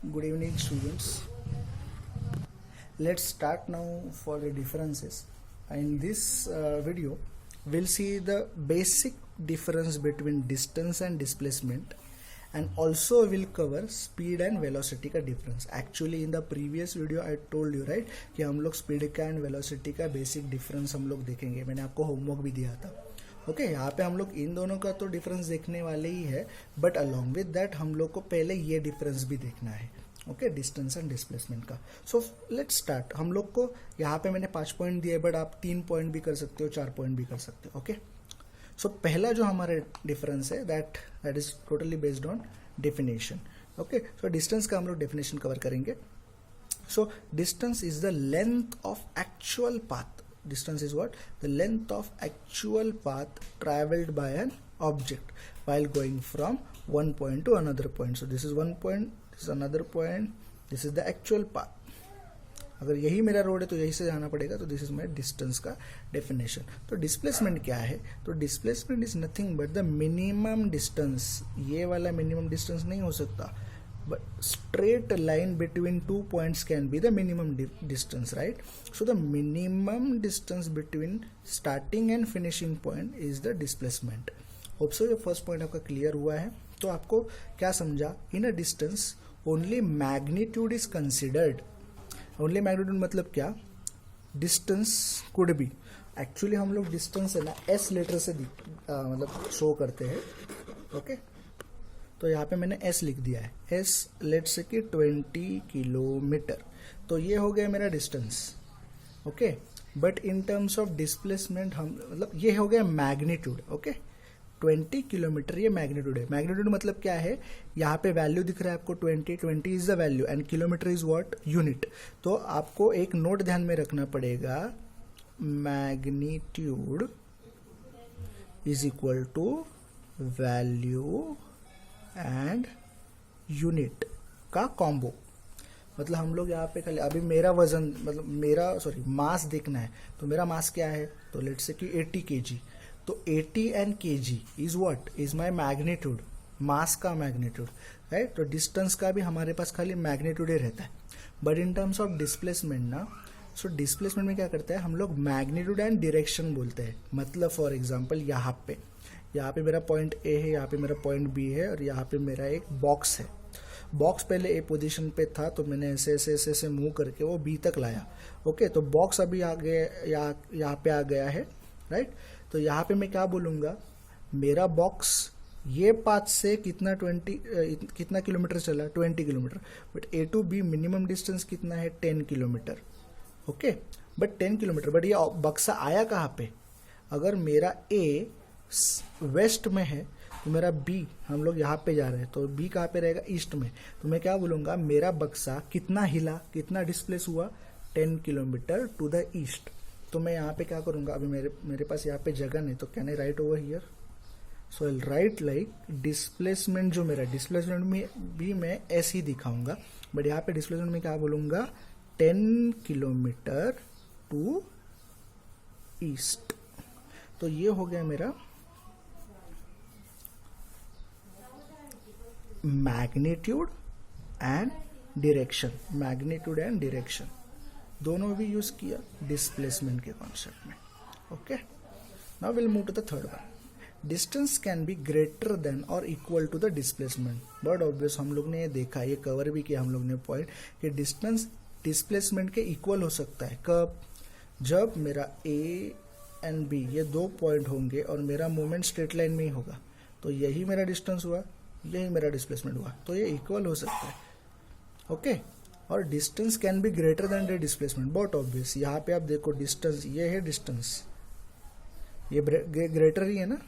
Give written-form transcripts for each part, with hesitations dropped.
Good evening, students. Let's start now for the differences. In this video, we'll see the basic difference between distance and displacement, and also we'll cover speed and velocity का difference. Actually, in the previous video, I told you right कि हम लोग speed का and velocity का basic difference हम लोग देखेंगे. मैंने आपको homework भी दिया था. ओके यहाँ पे हम लोग इन दोनों का तो डिफरेंस देखने वाले ही है, बट अलॉन्ग विद दैट हम लोग को पहले ये डिफरेंस भी देखना है. ओके, डिस्टेंस एंड डिस्प्लेसमेंट का. So let's start. हम लोग को यहाँ पे मैंने 5 पॉइंट दिए, बट आप 3 पॉइंट भी कर सकते हो, 4 पॉइंट भी कर सकते हो. ओके, सो पहला जो हमारे डिफरेंस है that is totally based on definition. Okay, so distance का हम लोग डेफिनेशन कवर करेंगे. So distance is the length of actual path. Distance is what? The length of actual path traveled by an object while going from one point to another point. So this is one point, this is another point, this is the actual path. अगर यही मेरा road है तो यही से जाना पड़ेगा. तो दिस इज माई डिस्टेंस का डेफिनेशन. तो डिस्प्लेसमेंट क्या है? तो displacement is nothing but the minimum distance. ये वाला मिनिमम डिस्टेंस नहीं हो सकता, but straight line between 2 points can be the minimum distance, right? So the minimum distance between starting and finishing point is the displacement. Hope so ये first point आपका clear हुआ है. तो आपको क्या समझा? In a distance only magnitude is considered. Only magnitude मतलब क्या? Distance could be. Actually हम लोग distance है ना S लेटर से मतलब शो करते हैं. ओके, तो यहाँ पे मैंने S लिख दिया है. S लेट्स से कि 20 किलोमीटर. तो ये हो गया मेरा distance. Okay, but in terms of displacement हम मतलब ये हो गया मैग्नीट्यूड. ओके, 20 किलोमीटर ये मैग्नीट्यूड है. मैग्नीट्यूड मतलब क्या है? यहाँ पे वैल्यू दिख रहा है आपको 20 is the value and kilometre is what? Unit. तो आपको एक नोट ध्यान में रखना पड़ेगा. Magnitude is equal to value and unit का कॉम्बो. मतलब हम लोग यहाँ पे खाली अभी मेरा वजन मतलब मेरा मास देखना है. तो मेरा मास क्या है? तो लेट्स से कि 80 kg. तो 80 and kg is what? Is my magnitude, mass का मैग्नीट्यूड, राइट? तो डिस्टेंस का भी हमारे पास खाली मैग्नीट्यूड ही रहता है. But in terms of displacement ना, सो डिस्प्लेसमेंट में क्या करते हैं हम लोग? मैग्नीट्यूड एंड डायरेक्शन बोलते हैं. मतलब फॉर एग्जांपल यहाँ पे मेरा पॉइंट ए है, यहाँ पे मेरा पॉइंट बी है, और यहाँ पे मेरा एक बॉक्स है. बॉक्स पहले ए पोजीशन पे था, तो मैंने ऐसे ऐसे ऐसे ऐसे मूव करके वो बी तक लाया. ओके, तो बॉक्स अभी आगे यहाँ पे आ गया है, राइट? तो यहाँ पे मैं क्या बोलूँगा? मेरा बॉक्स ये पाथ से कितना किलोमीटर चला? 20 kilometre. But A to B minimum distance कितना है? 10 kilometre. Okay, but 10 kilometre. But ये बक्सा आया कहाँ पे? अगर मेरा ए वेस्ट में है तो मेरा बी, हम लोग यहाँ पे जा रहे हैं, तो बी कहाँ पे रहेगा? ईस्ट में. तो मैं क्या बोलूँगा? मेरा बक्सा कितना हिला, कितना डिस्प्लेस हुआ? 10 किलोमीटर टू द ईस्ट. तो मैं यहाँ पे क्या करूँगा? अभी मेरे पास यहाँ पे जगह नहीं, तो can I right over here? So I right like displacement. जो मेरा डिस्प्लेसमेंट में भी मैं ऐसे ही दिखाऊंगा, बट यहाँ पे डिस्प्लेसमेंट में क्या बोलूँगा? 10 किलोमीटर टू ईस्ट. तो ये हो गया मेरा magnitude and direction. Magnitude and direction दोनों भी यूज किया डिस्प्लेसमेंट के कॉन्सेप्ट में. Okay, now will move to the third one. Distance can be greater than और equal to the displacement. But obvious हम लोग ने ये देखा, ये कवर भी किया हम लोग ने पॉइंट कि डिस्टेंस डिस्प्लेसमेंट के इक्वल हो सकता है. कब? जब मेरा ए एंड बी ये 2 पॉइंट होंगे और मेरा मूवमेंट स्ट्रेट लाइन में ही होगा. तो यही मेरा डिस्टेंस हुआ, यही मेरा डिस्प्लेसमेंट हुआ, तो ये इक्वल हो सकता है. ओके, और distance can be greater then the displacement. But obvious यहाँ पे आप देखो डिस्टेंस ये है, डिस्टेंस ये ग्रेटर ही है ना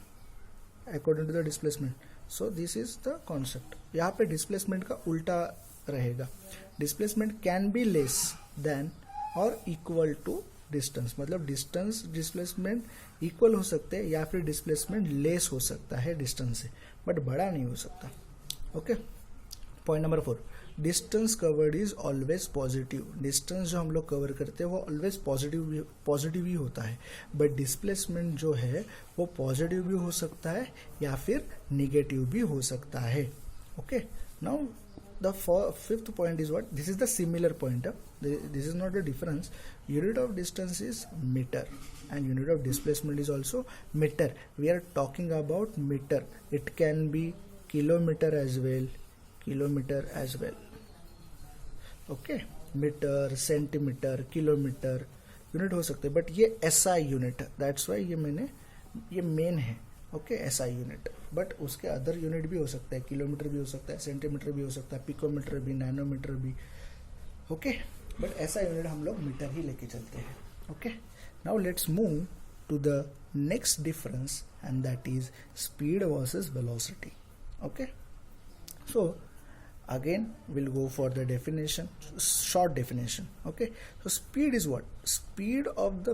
according to the displacement. So this is the concept. यहाँ पे डिस्प्लेसमेंट का उल्टा रहेगा. Displacement can be less than और इक्वल टू डिस्टेंस. मतलब डिस्टेंस डिस्प्लेसमेंट इक्वल हो सकते हैं या फिर डिस्प्लेसमेंट लेस हो सकता है डिस्टेंस से, बट बड़ा नहीं हो सकता. Okay, point number 4. Distance covered is always positive. Distance जो हम लोग कवर करते हैं वो ऑलवेज पॉजिटिव ही होता है. बट डिस्प्लेसमेंट जो है वो पॉजिटिव भी हो सकता है या फिर निगेटिव भी हो सकता है. Okay, now the fifth point is what? This is the similar point. This is not a difference. Unit of distance is meter and unit of displacement is also meter. We are talking about meter. It can be kilometer as well, okay. Metre, centimetre, kilometre unit हो सकते हैं, but ये SI unit, that's why ये main है, okay, SI unit. But उसके other unit भी हो सकता है, किलोमीटर भी हो सकता है, सेंटीमीटर भी हो सकता है, पिकोमीटर भी, नैनोमीटर भी, ओके. बट ऐसा यूनिट हम लोग मीटर ही लेके चलते हैं, okay. Now let's move to the next difference and that is speed versus velocity, okay. So again we'll go for the definition, short definition, okay. So speed is what? Speed of the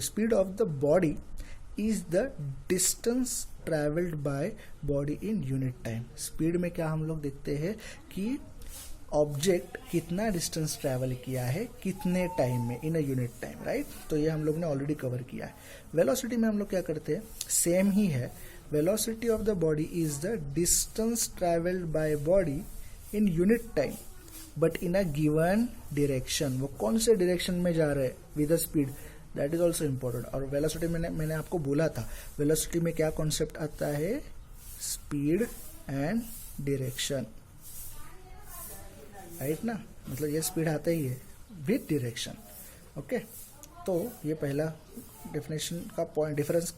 speed of the body is the distance traveled by body in unit time. speed में क्या हम लोग देखते हैं कि object कितना distance travel किया है कितने टाइम में, इन अ यूनिट टाइम, राइट. तो ये हम लोग ने ऑलरेडी कवर किया है. वेलोसिटी में हम लोग क्या करते हैं, सेम ही है. Velocity of the body is the distance traveled by body in unit time but in a given direction. वो कौन से डायरेक्शन में जा रहे हैं with the speed, that is also important. और velocity मैंने आपको बोला था, velocity में क्या कॉन्सेप्ट आता है, speed and direction, राइट ना. मतलब ये स्पीड आता ही है with direction, ओके. तो ये पहला डेफिनेशन का पॉइंट डिफरेंस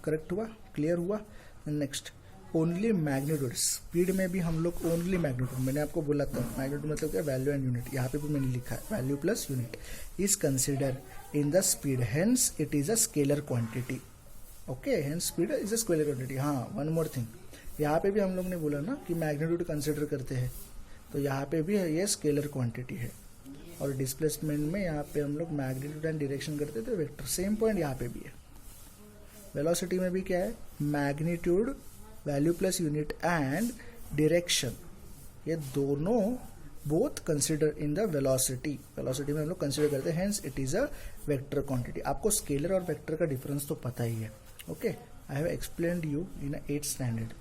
करेक्ट हुआ, क्लियर हुआ. Next, only magnitude. स्पीड में भी हम लोग ओनली मैग्नीट्यूड, मैंने आपको बोला था मैग्नीट्यूड मतलब क्या, वैल्यू एंड यूनिट. यहाँ पे भी मैंने लिखा है value plus unit is consider in the speed, hence it is a scalar quantity, okay. Hence speed is a scalar quantity. हाँ, वन मोर थिंग, यहाँ पे भी हम लोग ने बोला ना कि मैग्नीट्यूड कंसिडर करते हैं, तो यहाँ पे भी ये स्केलर क्वांटिटी है. और डिस्प्लेसमेंट में यहाँ पे हम लोग मैग्नीट्यूड एंड डायरेक्शन करते थे, वेक्टर. सेम पॉइंट यहाँ पे भी है. वेलोसिटी में भी क्या है, magnitude, value plus unit and direction, ये दोनों both consider in the velocity. Velocity में हम लोग कंसिडर करते हैं, hence it is a vector quantity. आपको स्केलर और वेक्टर का डिफरेंस तो पता ही है, okay. I have explained you in 8th standard.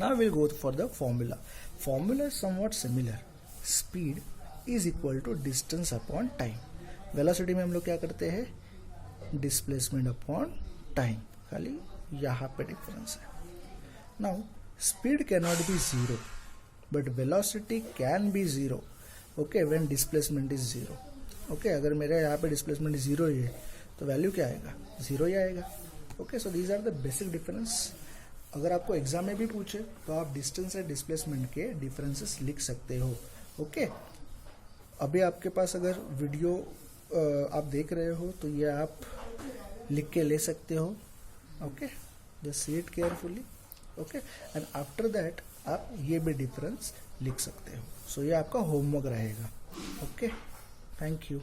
Now will go for the formula. Formula is somewhat similar. Speed is equal to distance upon time. Velocity में हम लोग क्या करते हैं, डिस्प्लेसमेंट अपॉन टाइम, खाली यहाँ पे डिफरेंस है. Now speed can not be zero but velocity can be zero, okay, when displacement is zero, okay. अगर मेरे यहाँ पे डिस्प्लेसमेंट जीरो ही है तो वैल्यू क्या आएगा, जीरो ही आएगा, okay. So these are the basic difference. अगर आपको एग्जाम में भी पूछे तो आप डिस्टेंस और डिस्प्लेसमेंट के डिफरेंसेस लिख सकते हो, ओके. अभी आपके पास अगर वीडियो आप देख रहे हो तो ये आप लिख के ले सकते हो, okay. Just see it carefully, okay. And after that आप ये भी डिफरेंस लिख सकते हो. सो ये आपका होमवर्क रहेगा, ओके. Thank you.